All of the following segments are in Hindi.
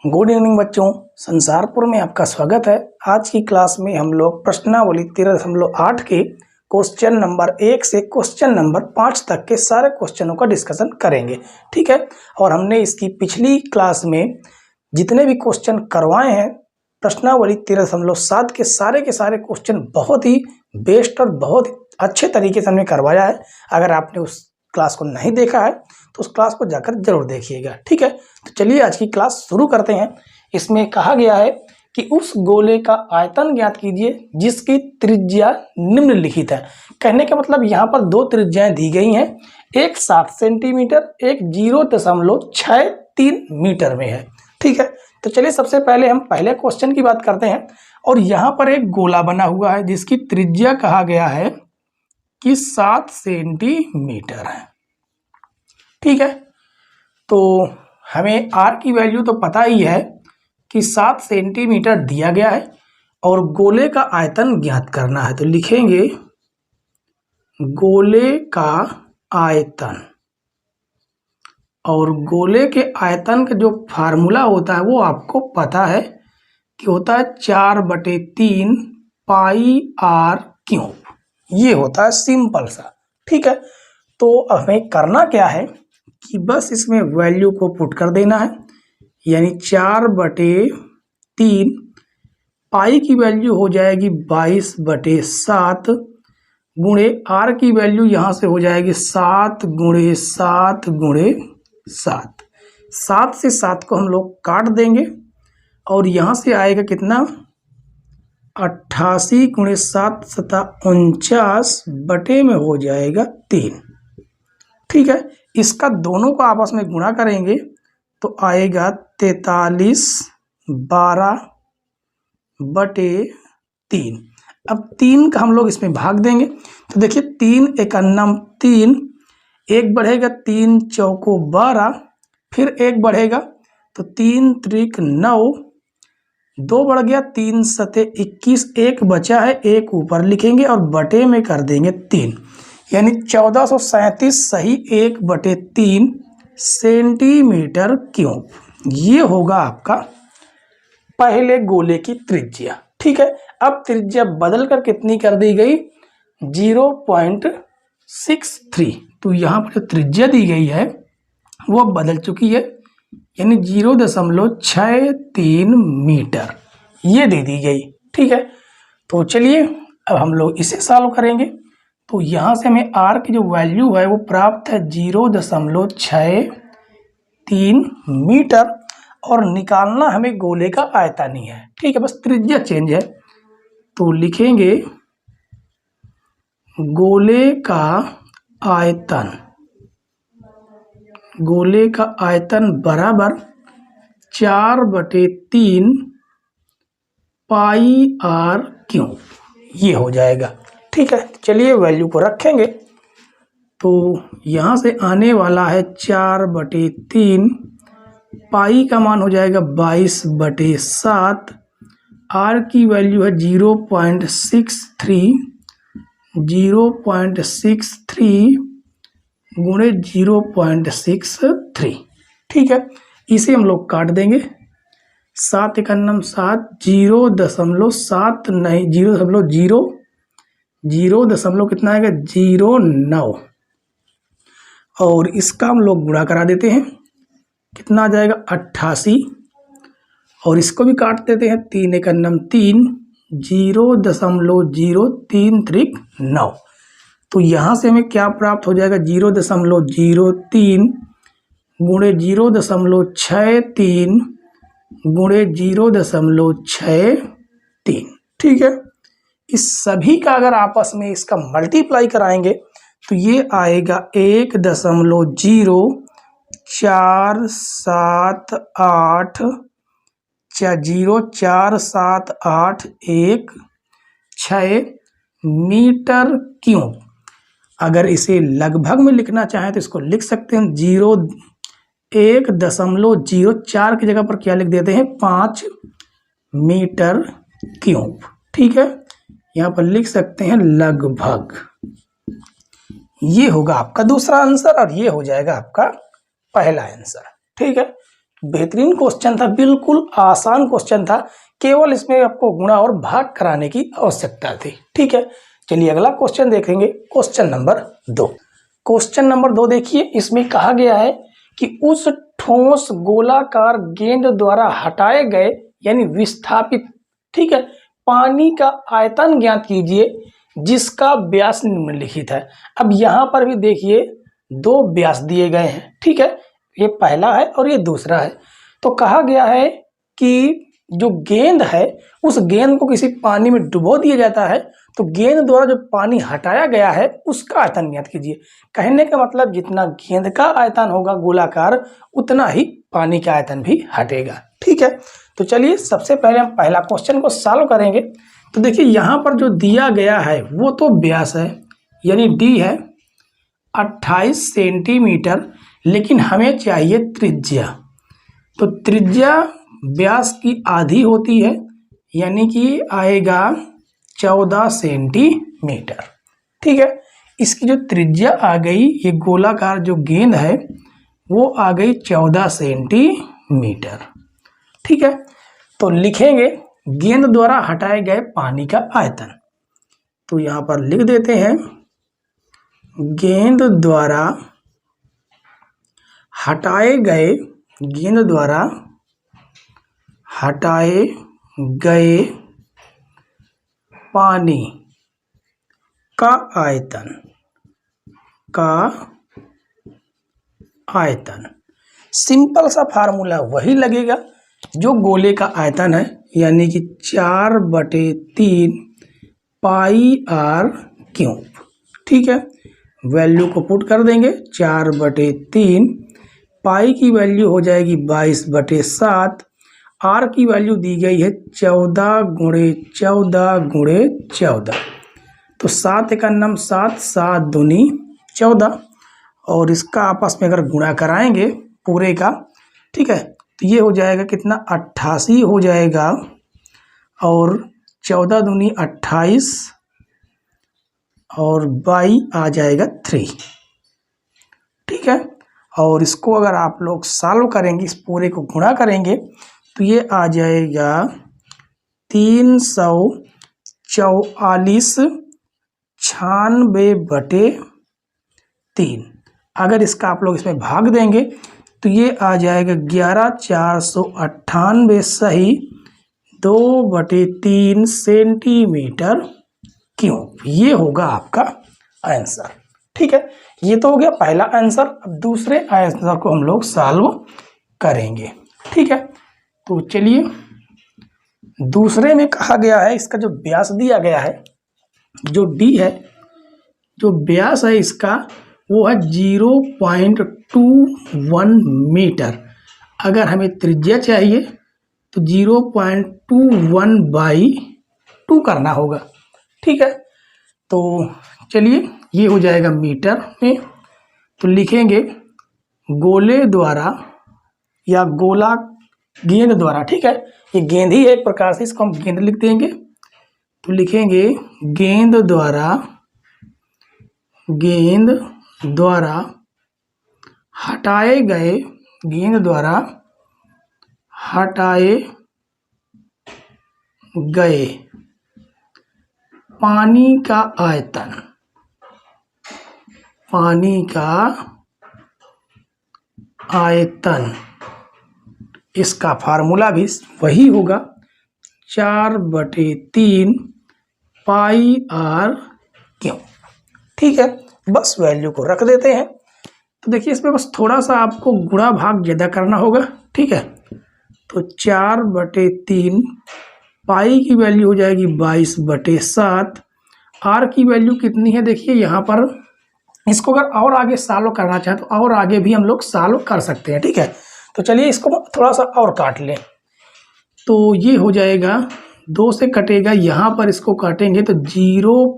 गुड इवनिंग बच्चों, संसारपुर में आपका स्वागत है। आज की क्लास में हम लोग प्रश्नावली 13.8 के क्वेश्चन नंबर 1 से क्वेश्चन नंबर 5 तक के सारे क्वेश्चनों का डिस्कशन करेंगे। ठीक है, और हमने इसकी पिछली क्लास में जितने भी क्वेश्चन करवाए हैं प्रश्नावली 13.7 के सारे क्वेश्चन बहुत ही बेस्ट और बहुत अच्छे तरीके से हमने करवाया है। अगर आपने उस क्लास को नहीं देखा है तो उस क्लास को जाकर जरूर देखिएगा। ठीक है, तो चलिए आज की क्लास शुरू करते हैं। इसमें कहा गया है कि उस गोले का आयतन ज्ञात कीजिए जिसकी त्रिज्या निम्नलिखित है। कहने का मतलब यहाँ पर दो त्रिज्याएं दी गई हैं, एक 7 सेंटीमीटर, एक 0.63 मीटर में है। ठीक है, तो चलिए सबसे पहले हम पहले क्वेश्चन की बात करते हैं। और यहाँ पर एक गोला बना हुआ है जिसकी त्रिज्या कहा गया है कि 7 सेंटीमीटर है। ठीक है, तो हमें आर की वैल्यू तो पता ही है कि 7 सेंटीमीटर दिया गया है और गोले का आयतन ज्ञात करना है। तो लिखेंगे गोले का आयतन, और गोले के आयतन का जो फार्मूला होता है वो आपको पता है कि होता है 4/3 पाई आर क्यूब। ये होता है सिंपल सा। ठीक है, तो हमें करना क्या है कि बस इसमें वैल्यू को पुट कर देना है, यानी 4/3 पाई की वैल्यू हो जाएगी 22/7 गुणे आर की वैल्यू यहाँ से हो जाएगी 7 गुणे 7 गुणे 7। 7 से 7 को हम लोग काट देंगे और यहाँ से आएगा कितना 88 गुणे 7 सता 49 बटे में हो जाएगा 3। ठीक है, इसका दोनों को आपस में गुणा करेंगे तो आएगा 43/3। अब 3 का हम लोग इसमें भाग देंगे तो देखिए 3 एकन्नम 3, एक बढ़ेगा 3 चौको 12, फिर एक बढ़ेगा तो 3 त्रिक 9, 2 बढ़ गया 3 सते 21, एक बचा है, एक ऊपर लिखेंगे और बटे में कर देंगे 3, यानी 1437 सही 1/3 सेंटीमीटर क्यूब। ये होगा आपका पहले गोले की त्रिज्या। ठीक है, अब त्रिज्या बदल कर कितनी कर दी गई 0.63। तो यहाँ पर जो त्रिज्या दी गई है वो बदल चुकी है, यानी 0.63 मीटर ये दे दी गई। ठीक है, तो चलिए अब हम लोग इसे सॉल्व करेंगे। तो यहाँ से हमें आर की जो वैल्यू है वो प्राप्त है 0.63 मीटर और निकालना हमें गोले का आयतन ही है। ठीक है, बस त्रिज्या चेंज है। तो लिखेंगे गोले का आयतन, गोले का आयतन बराबर 4/3 पाई आर क्यूब, ये हो जाएगा। ठीक है, चलिए वैल्यू को रखेंगे तो यहाँ से आने वाला है 4/3, पाई का मान हो जाएगा 22/7, आर की वैल्यू है 0.63 गुणे 0.63। ठीक है, इसे हम लोग काट देंगे, 7 एकन्नम 7, 0.7 नहीं 0 कितना आएगा 0.9, और इसका हम लोग गुणा करा देते हैं, कितना आ जाएगा 88, और इसको भी काट देते हैं, 3 एकन्नम 3, 0.03 त्रिक 9। तो यहाँ से हमें क्या प्राप्त हो जाएगा 0.03 गुणे 0.63 गुणे 0.63। ठीक है, इस सभी का अगर आपस में इसका मल्टीप्लाई कराएंगे तो ये आएगा 1.0478 मीटर क्यूब। अगर इसे लगभग में लिखना चाहें तो इसको लिख सकते हैं 1.04 की जगह पर क्या लिख देते हैं 5 मीटर क्यूब। ठीक है, यहाँ पर लिख सकते हैं लगभग। ये होगा आपका दूसरा आंसर और ये हो जाएगा आपका पहला आंसर। ठीक है, बेहतरीन क्वेश्चन था, बिल्कुल आसान क्वेश्चन था, केवल इसमें आपको गुणा और भाग कराने की आवश्यकता थी। ठीक है, चलिए अगला क्वेश्चन देखेंगे, क्वेश्चन नंबर 2। क्वेश्चन नंबर 2 देखिए, इसमें कहा गया है कि उस ठोस गोलाकार गेंद द्वारा हटाए गए यानी विस्थापित, ठीक है, पानी का आयतन ज्ञात कीजिए जिसका व्यास निम्नलिखित है। अब यहां पर भी देखिए 2 व्यास दिए गए हैं। ठीक है, ये पहला है और ये दूसरा है। तो कहा गया है कि जो गेंद है उस गेंद को किसी पानी में डुबो दिया जाता है तो गेंद द्वारा जो पानी हटाया गया है उसका आयतन ज्ञात कीजिए। कहने का मतलब जितना गेंद का आयतन होगा गोलाकार उतना ही पानी का आयतन भी हटेगा। ठीक है, तो चलिए सबसे पहले हम पहला क्वेश्चन को सॉल्व करेंगे। तो देखिए यहाँ पर जो दिया गया है वो तो व्यास है यानी डी है 28 सेंटीमीटर, लेकिन हमें चाहिए त्रिज्या। तो त्रिज्या व्यास की आधी होती है यानी कि आएगा 14 सेंटीमीटर। ठीक है, इसकी जो त्रिज्या आ गई, ये गोलाकार जो गेंद है वो आ गई 14 सेंटीमीटर। ठीक है, तो लिखेंगे गेंद द्वारा हटाए गए पानी का आयतन। तो यहां पर लिख देते हैं गेंद द्वारा हटाए गए, गेंद द्वारा हटाए गए पानी का आयतन सिंपल सा फार्मूला वही लगेगा जो गोले का आयतन है यानी कि 4/3 पाई आर क्यूब। ठीक है, वैल्यू को पुट कर देंगे 4/3, पाई की वैल्यू हो जाएगी 22/7, आर की वैल्यू दी गई है 14 × 14 × 14। तो 7 × 7, 7 दूनी 14, और इसका आपस में अगर गुणा कराएंगे पूरे का, ठीक है, तो ये हो जाएगा कितना 88 हो जाएगा, और 14 दूनी 28 और 22 आ जाएगा 3। ठीक है, और इसको अगर आप लोग सॉल्व करेंगे, इस पूरे को गुणा करेंगे तो ये आ जाएगा 344 96/3। अगर इसका आप लोग इसमें भाग देंगे तो ये आ जाएगा 11,498 सही 2/3 सेंटीमीटर क्यूब। ये होगा आपका आंसर। ठीक है, ये तो हो गया पहला आंसर। अब दूसरे आंसर को हम लोग सॉल्व करेंगे। ठीक है, तो चलिए दूसरे में कहा गया है, इसका जो व्यास दिया गया है जो डी है, जो व्यास है इसका वो है 0.21 मीटर। अगर हमें त्रिज्या चाहिए तो 0.21/2 करना होगा। ठीक है, तो चलिए ये हो जाएगा मीटर में। तो लिखेंगे गोले द्वारा या गोला गेंद द्वारा, ठीक है, ये गेंद ही है एक प्रकार से, इसको हम गेंद लिख देंगे। तो लिखेंगे गेंद द्वारा हटाए गए, गेंद द्वारा हटाए गए पानी का आयतन, इसका फार्मूला भी वही होगा 4/3 पाई आर क्यूब। ठीक है, बस वैल्यू को रख देते हैं। तो देखिए इसमें बस थोड़ा सा आपको गुणा भाग ज़्यादा करना होगा। ठीक है, तो 4/3 पाई की वैल्यू हो जाएगी 22/7, आर की वैल्यू कितनी है देखिए यहाँ पर, इसको अगर और आगे सॉल्व करना चाहें तो और आगे भी हम लोग सॉल्व कर सकते हैं। ठीक है, तो चलिए इसको थोड़ा सा और काट लें। तो ये हो जाएगा 2 से कटेगा, यहाँ पर इसको काटेंगे तो 0.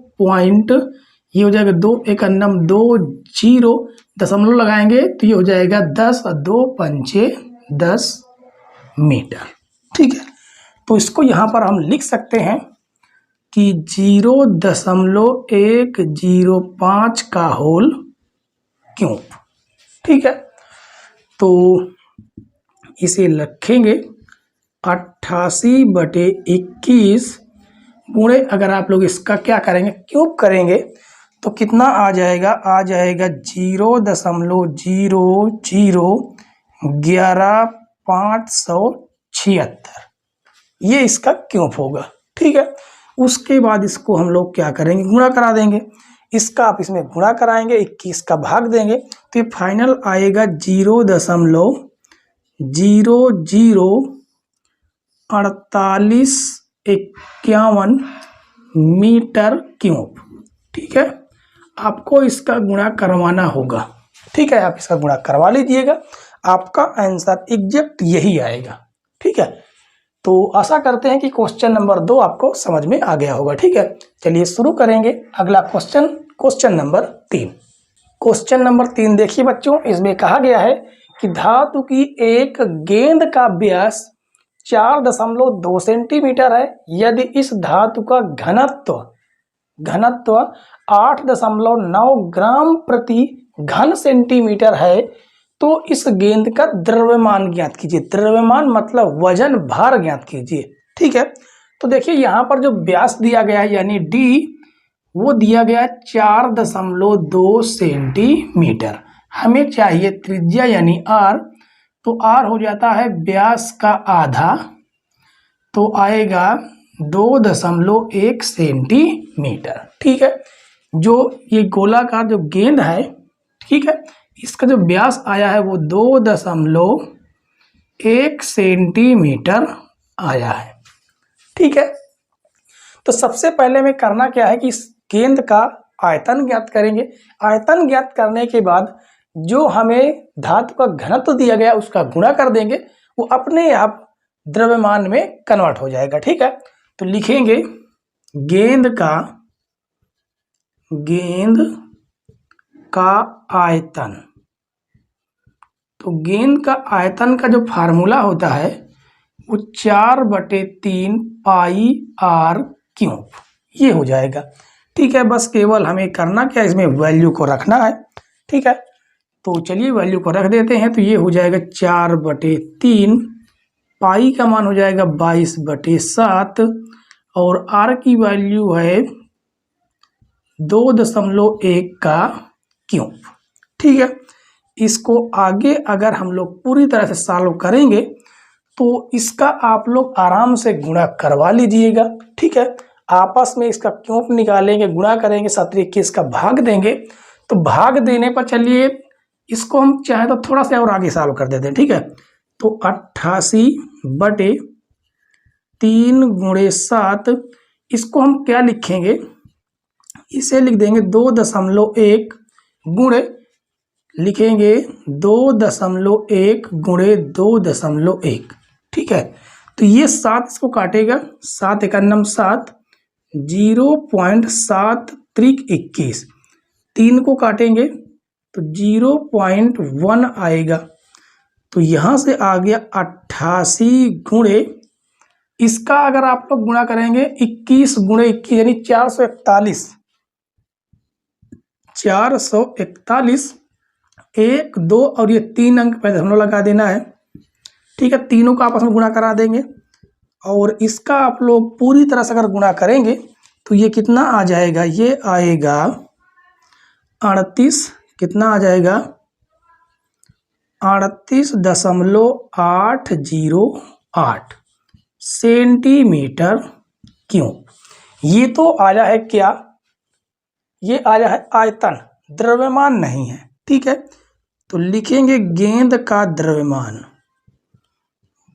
ये हो जाएगा 2 × 2 0, दशमलव लगाएंगे तो ये हो जाएगा 10 और 2 पंचे 10 मीटर। ठीक है, तो इसको यहाँ पर हम लिख सकते हैं कि 0.105 का होल क्यूब। ठीक है, तो इसे रखेंगे 88/21 गुणे, अगर आप लोग इसका क्या करेंगे, क्यूब करेंगे तो कितना आ जाएगा, 0.00011,576। ये इसका क्यूब होगा। ठीक है, उसके बाद इसको हम लोग क्या करेंगे, गुणा करा देंगे। इसका आप इसमें गुणा कराएंगे, 21 का भाग देंगे तो ये फाइनल आएगा 0.004851 मीटर क्यूब। ठीक है, आपको इसका गुणा करवाना होगा। ठीक है, आप इसका गुणा करवा लीजिएगा, आपका आंसर एग्जैक्ट यही आएगा। ठीक है, तो आशा करते हैं कि क्वेश्चन नंबर 2 आपको समझ में आ गया होगा। ठीक है, चलिए शुरू करेंगे अगला question, question number 3। Question number 3 देखिए बच्चों, इसमें कहा गया है कि धातु की एक गेंद का व्यास 4.2 सेंटीमीटर है। यदि इस धातु का घनत्व 8.9 ग्राम प्रति घन सेंटीमीटर है तो इस गेंद का द्रव्यमान ज्ञात कीजिए। द्रव्यमान मतलब वजन, भार ज्ञात कीजिए। ठीक है, तो देखिए यहाँ पर जो व्यास दिया गया है यानी डी, वो दिया गया 4.2 सेंटीमीटर। हमें चाहिए त्रिज्या यानी आर, तो आर हो जाता है व्यास का आधा, तो आएगा 2.1 सेंटीमीटर। ठीक है, जो ये गोलाकार जो गेंद है, ठीक है, इसका जो व्यास आया है वो 2.1 सेंटीमीटर आया है। ठीक है, तो सबसे पहले में करना क्या है कि इस गेंद का आयतन ज्ञात करेंगे। आयतन ज्ञात करने के बाद जो हमें धातु का घनत्व दिया गया उसका गुणा कर देंगे, वो अपने आप द्रव्यमान में कन्वर्ट हो जाएगा। ठीक है, तो लिखेंगे गेंद का आयतन। तो गेंद का आयतन का जो फार्मूला होता है वो 4/3 पाई आर क्यूब, ये हो जाएगा। ठीक है, बस केवल हमें करना क्या, इसमें वैल्यू को रखना है। ठीक है, तो चलिए वैल्यू को रख देते हैं। तो ये हो जाएगा 4/3, पाई का मान हो जाएगा 22/7 और आर की वैल्यू है 2.1 का क्यूब। ठीक है, इसको आगे अगर हम लोग पूरी तरह से सॉल्व करेंगे तो इसका आप लोग आराम से गुणा करवा लीजिएगा। ठीक है, आपस में इसका क्यूब निकालेंगे, गुणा करेंगे, 7 का भाग देंगे। तो भाग देने पर चलिए इसको हम चाहे तो थोड़ा सा और आगे सॉल्व कर देते हैं। ठीक है, तो 88/3 × 7, इसको हम क्या लिखेंगे, इसे लिख देंगे 2.1 गुणे, लिखेंगे 2.1 × 2.1। ठीक है, तो ये 7 इसको काटेगा, 7 × 1 7, 0.7321, 3 को काटेंगे तो 0.1 आएगा। तो यहाँ से आ गया 88 गुणे, इसका अगर आप लोग गुणा करेंगे 21 × 21 यानी 441, 1, 2 और ये 3 अंक पहले हम लोग लगा देना है। ठीक है, तीनों का आपस में गुणा करा देंगे और इसका आप लोग पूरी तरह से अगर गुणा करेंगे तो ये कितना आ जाएगा, ये आएगा 38, कितना आ जाएगा 38.808 सेंटीमीटर क्यूब। ये तो आया है क्या, ये आया है आयतन, द्रव्यमान नहीं है। ठीक है, तो लिखेंगे गेंद का द्रव्यमान,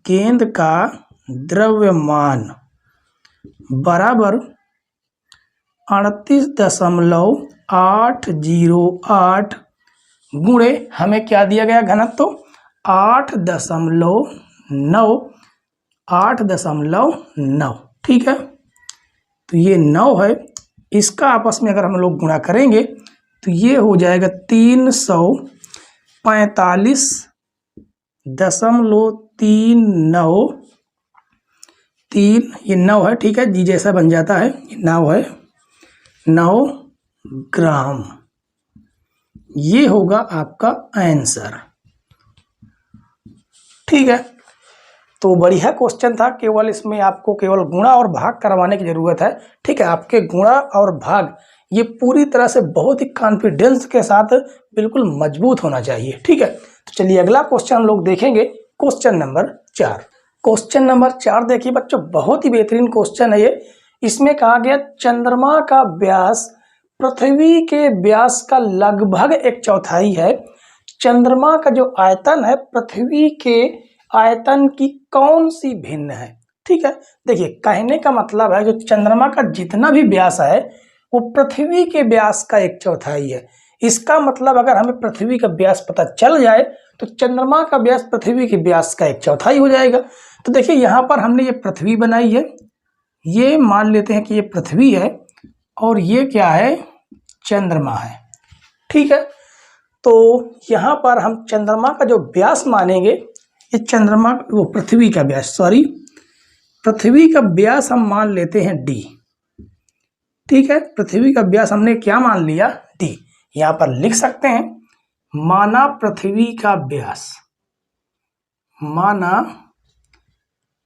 गेंद का द्रव्यमान बराबर 38.808 गुणे, हमें क्या दिया गया घनत्व 8.9। ठीक है, तो ये 9 है, इसका आपस में अगर हम लोग गुणा करेंगे तो ये हो जाएगा 345.393, ये 9 है। ठीक है, जी जैसा बन जाता है, ये 9 है, 9 ग्राम। ये होगा आपका आंसर। ठीक है, तो बढ़िया क्वेश्चन था। केवल इसमें आपको केवल गुणा और भाग करवाने की जरूरत है। ठीक है, आपके गुणा और भाग ये पूरी तरह से बहुत ही कॉन्फिडेंस के साथ बिल्कुल मजबूत होना चाहिए। ठीक है, तो चलिए अगला क्वेश्चन हम लोग देखेंगे, क्वेश्चन नंबर 4। क्वेश्चन नंबर 4 देखिए बच्चों, बहुत ही बेहतरीन क्वेश्चन है ये। इसमें कहा गया चंद्रमा का व्यास पृथ्वी के व्यास का लगभग 1/4 है। चंद्रमा का जो आयतन है पृथ्वी के आयतन की कौन सी भिन्न है। ठीक है, देखिए कहने का मतलब है जो चंद्रमा का जितना भी व्यास है वो पृथ्वी के व्यास का 1/4 है। इसका मतलब अगर हमें पृथ्वी का व्यास पता चल जाए तो चंद्रमा का व्यास पृथ्वी के व्यास का 1/4 हो जाएगा। तो देखिए यहाँ पर हमने ये पृथ्वी बनाई है, ये मान लेते हैं कि ये पृथ्वी है और ये क्या है, चंद्रमा है। ठीक है, तो यहाँ पर हम चंद्रमा का जो व्यास मानेंगे, ये चंद्रमा वो पृथ्वी का व्यास, सॉरी पृथ्वी का व्यास हम मान लेते हैं d। ठीक है, पृथ्वी का व्यास हमने क्या मान लिया, d। यहाँ पर लिख सकते हैं माना पृथ्वी का व्यास, माना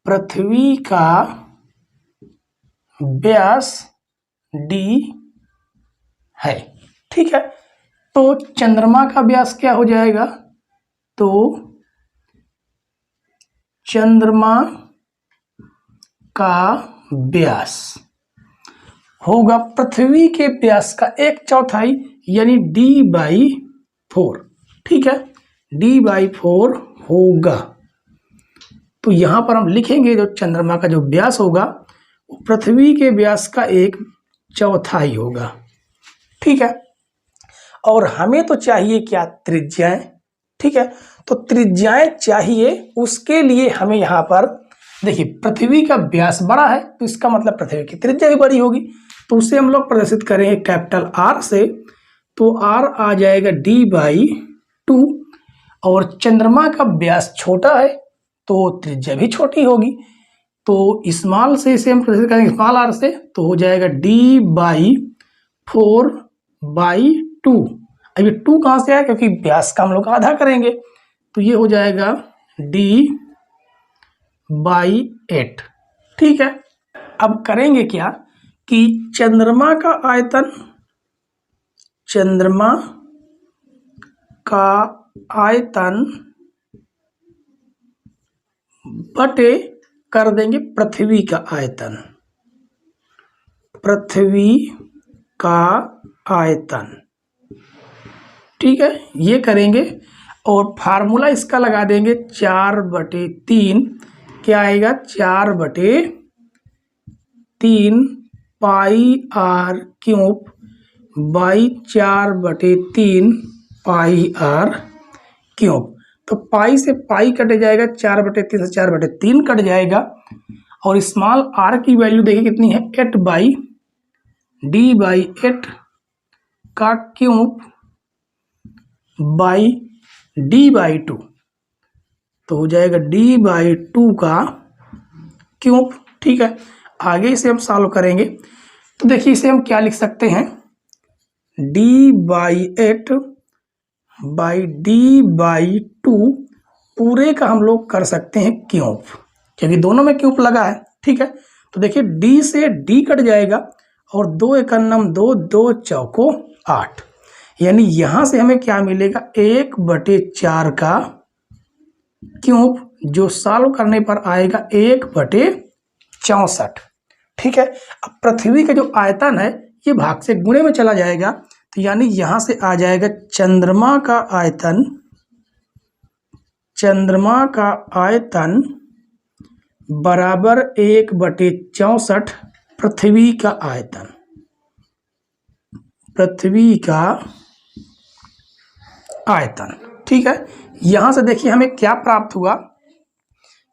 पृथ्वी का व्यास d है। ठीक है, तो चंद्रमा का व्यास क्या हो जाएगा, तो चंद्रमा का व्यास होगा पृथ्वी के व्यास का 1/4 यानी d/4। ठीक है, d/4 होगा। तो यहां पर हम लिखेंगे जो चंद्रमा का जो व्यास होगा वो पृथ्वी के व्यास का 1/4 होगा। ठीक है, और हमें तो चाहिए क्या, त्रिज्याएं। ठीक है, तो त्रिज्याएं चाहिए, उसके लिए हमें यहाँ पर देखिए पृथ्वी का व्यास बड़ा है तो इसका मतलब पृथ्वी की त्रिज्या भी बड़ी होगी, तो उसे हम लोग प्रदर्शित करेंगे कैपिटल R से। तो R आ जाएगा d/2 और चंद्रमा का व्यास छोटा है तो त्रिज्या भी छोटी होगी, तो स्मॉल से इसे हम प्रदर्शित करेंगे स्मॉल r से, तो हो जाएगा d/4/2। अब ये 2 कहाँ से आया, क्योंकि व्यास का हम लोग आधा करेंगे, तो ये हो जाएगा d/8। ठीक है, अब करेंगे क्या कि चंद्रमा का आयतन, चंद्रमा का आयतन बटे कर देंगे पृथ्वी का आयतन, पृथ्वी का आयतन। ठीक है, ये करेंगे और फार्मूला इसका लगा देंगे 4/3। क्या आएगा, 4/3 πr³ बाई 4/3 πr³। तो पाई से पाई कट जाएगा, 4/3 से 4/3 कट जाएगा, और स्मॉल r की वैल्यू देखिए कितनी है, 8/d/8 का क्यूब बाई d/2, तो हो जाएगा d/2 का क्यूब। ठीक है, आगे इसे हम सॉल्व करेंगे तो देखिए इसे हम क्या लिख सकते हैं, d/8 बाई d/2 पूरे का हम लोग कर सकते हैं क्यूब, क्योंकि दोनों में क्यूब लगा है। ठीक है, तो देखिए d से d कट जाएगा और 2 × 2 2 चौको 8, यानी यहां से हमें क्या मिलेगा, 1/4 का क्यूब, जो सॉल्व करने पर आएगा 1/64। ठीक है, अब पृथ्वी का जो आयतन है ये भाग से गुणे में चला जाएगा, तो यानी यहां से आ जाएगा चंद्रमा का आयतन, चंद्रमा का आयतन बराबर 1/64 पृथ्वी का आयतन, पृथ्वी का आयतन। ठीक है, यहां से देखिए हमें क्या प्राप्त हुआ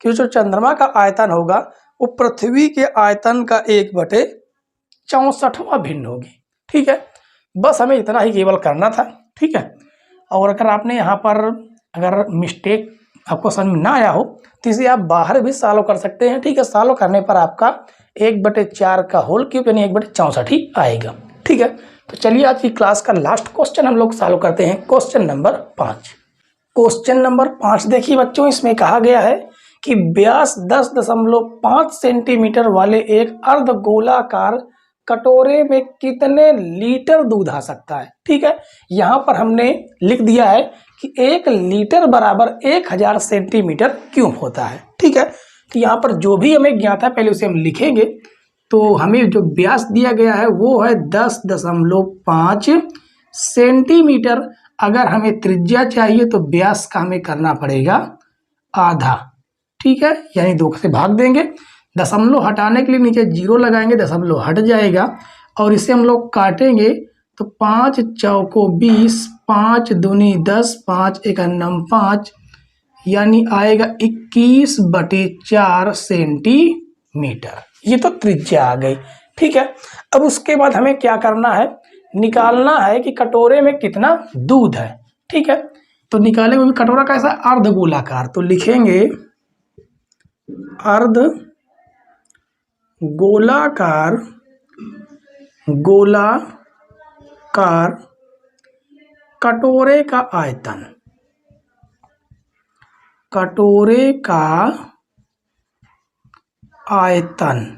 कि जो चंद्रमा का आयतन होगा वो पृथ्वी के आयतन का 1/64वां भिन्न होगी। ठीक है, बस हमें इतना ही केवल करना था। ठीक है, और अगर आपने यहाँ पर अगर मिस्टेक आपको समझ में ना आया हो तो इसे आप बाहर भी सॉल्व कर सकते हैं। ठीक है, सॉल्व करने पर आपका 1/4 का होल क्यूब यानी 1/64 ही आएगा। ठीक है, तो चलिए आज की क्लास का लास्ट क्वेश्चन हम लोग सॉल्व करते हैं, क्वेश्चन नंबर 5। क्वेश्चन नंबर 5 देखिए बच्चों, इसमें कहा गया है कि व्यास 10.5 सेंटीमीटर वाले एक अर्धगोलाकार कटोरे में कितने लीटर दूध आ सकता है। ठीक है, यहाँ पर हमने लिख दिया है कि 1 लीटर बराबर 1000 सेंटीमीटर क्यूब होता है। ठीक है, तो यहाँ पर जो भी हमें ज्ञात है पहले उसे हम लिखेंगे। तो हमें जो व्यास दिया गया है वो है 10.5 सेंटीमीटर। अगर हमें त्रिज्या चाहिए तो व्यास का हमें करना पड़ेगा आधा। ठीक है, यानी 2 से भाग देंगे, दशमलव हटाने के लिए नीचे 0 लगाएंगे, दशमलव हट जाएगा और इसे हम लोग काटेंगे तो 5 चौको 20, 5 दूनी 10, 5 एकन्नम 5, यानी आएगा 21/4 सेंटीमीटर। ये तो त्रिज्या आ गई। ठीक है, अब उसके बाद हमें क्या करना है, निकालना है कि कटोरे में कितना दूध है। ठीक है, तो निकालेंगे भी कटोरा कैसा, अर्धगोलाकार, तो लिखेंगे अर्धगोलाकार कटोरे का आयतन, कटोरे का आयतन।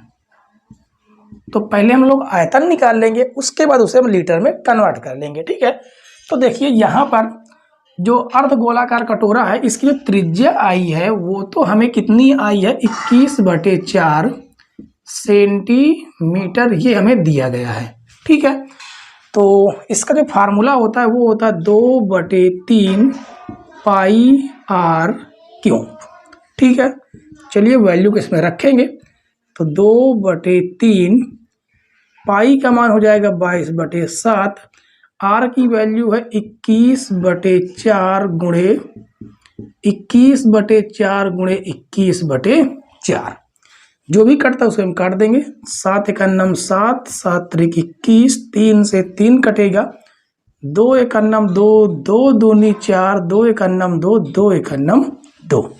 तो पहले हम लोग आयतन निकाल लेंगे, उसके बाद उसे हम लीटर में कन्वर्ट कर लेंगे। ठीक है, तो देखिए यहाँ पर जो अर्धगोलाकार कटोरा है इसकी जो त्रिज्या आई है वो तो हमें कितनी आई है, 21/4 सेंटीमीटर, ये हमें दिया गया है। ठीक है, तो इसका जो फार्मूला होता है वो होता है 2/3 पाई r क्यूब। ठीक है, चलिए वैल्यू को इसमें रखेंगे तो 2/3 पाई का मान हो जाएगा 22/7, आर की वैल्यू है 21/4 गुणे 21/4 जो भी कटता है उसे हम काट देंगे। 7 एकन्नम 7, 7 त्रिक 21, 3 से 3 कटेगा, 2 एकन्नम 2, 2 दूनी 4, 2 एकन्नम 2, 2 एकन्नम 2।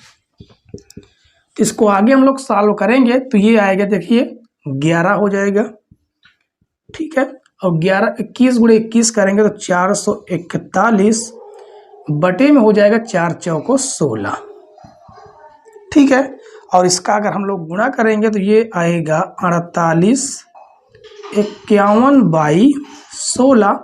इसको आगे हम लोग सॉल्व करेंगे तो ये आएगा, देखिए 11 हो जाएगा। ठीक है, और 11 21 गुणे 21 करेंगे तो 441 बटे में हो जाएगा 4 चौको 16। ठीक है, और इसका अगर हम लोग गुणा करेंगे तो ये आएगा 48 51/16।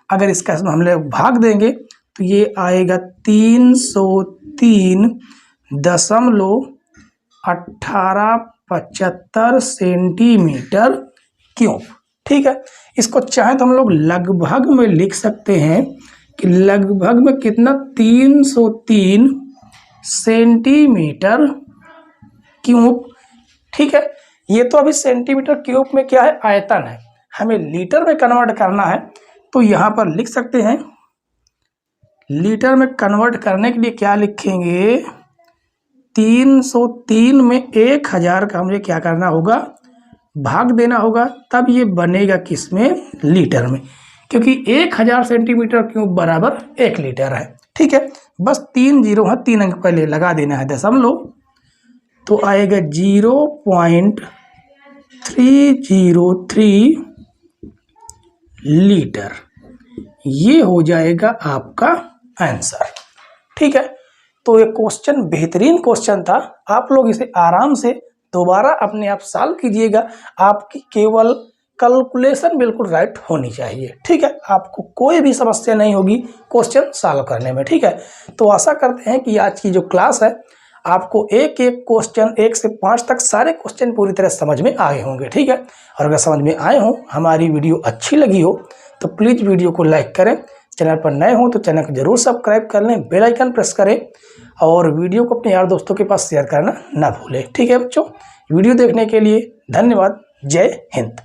अगर इसका हम लोग भाग देंगे तो ये आएगा 303.1875 सेंटीमीटर क्यूब। ठीक है, इसको चाहे तो हम लोग लगभग में लिख सकते हैं कि लगभग में कितना, 303 सेंटीमीटर क्यूब। ठीक है, ये तो अभी सेंटीमीटर क्यूब में क्या है, आयतन है, हमें लीटर में कन्वर्ट करना है तो यहाँ पर लिख सकते हैं। लीटर में कन्वर्ट करने के लिए क्या लिखेंगे, 303 में 1000 का हमें क्या करना होगा, भाग देना होगा, तब ये बनेगा किस में, लीटर में, क्योंकि 1000 सेंटीमीटर क्यूब बराबर 1 लीटर है। ठीक है, बस 3 जीरो है, 3 अंक पहले लगा देना है दशमलव, तो आएगा 0.303 लीटर। ये हो जाएगा आपका आंसर। ठीक है, तो ये क्वेश्चन बेहतरीन क्वेश्चन था, आप लोग इसे आराम से दोबारा अपने आप सॉल्व कीजिएगा। आपकी केवल कैलकुलेशन बिल्कुल राइट होनी चाहिए। ठीक है, आपको कोई भी समस्या नहीं होगी क्वेश्चन सॉल्व करने में। ठीक है, तो आशा करते हैं कि आज की जो क्लास है आपको एक एक क्वेश्चन 1 से 5 तक सारे क्वेश्चन पूरी तरह समझ में आए होंगे। ठीक है, और अगर समझ में आए हों, हमारी वीडियो अच्छी लगी हो तो प्लीज़ वीडियो को लाइक करें, चैनल पर नए हो तो चैनल को जरूर सब्सक्राइब कर लें, बेल आइकन प्रेस करें और वीडियो को अपने यार दोस्तों के पास शेयर करना ना भूलें। ठीक है बच्चों, वीडियो देखने के लिए धन्यवाद। जय हिंद।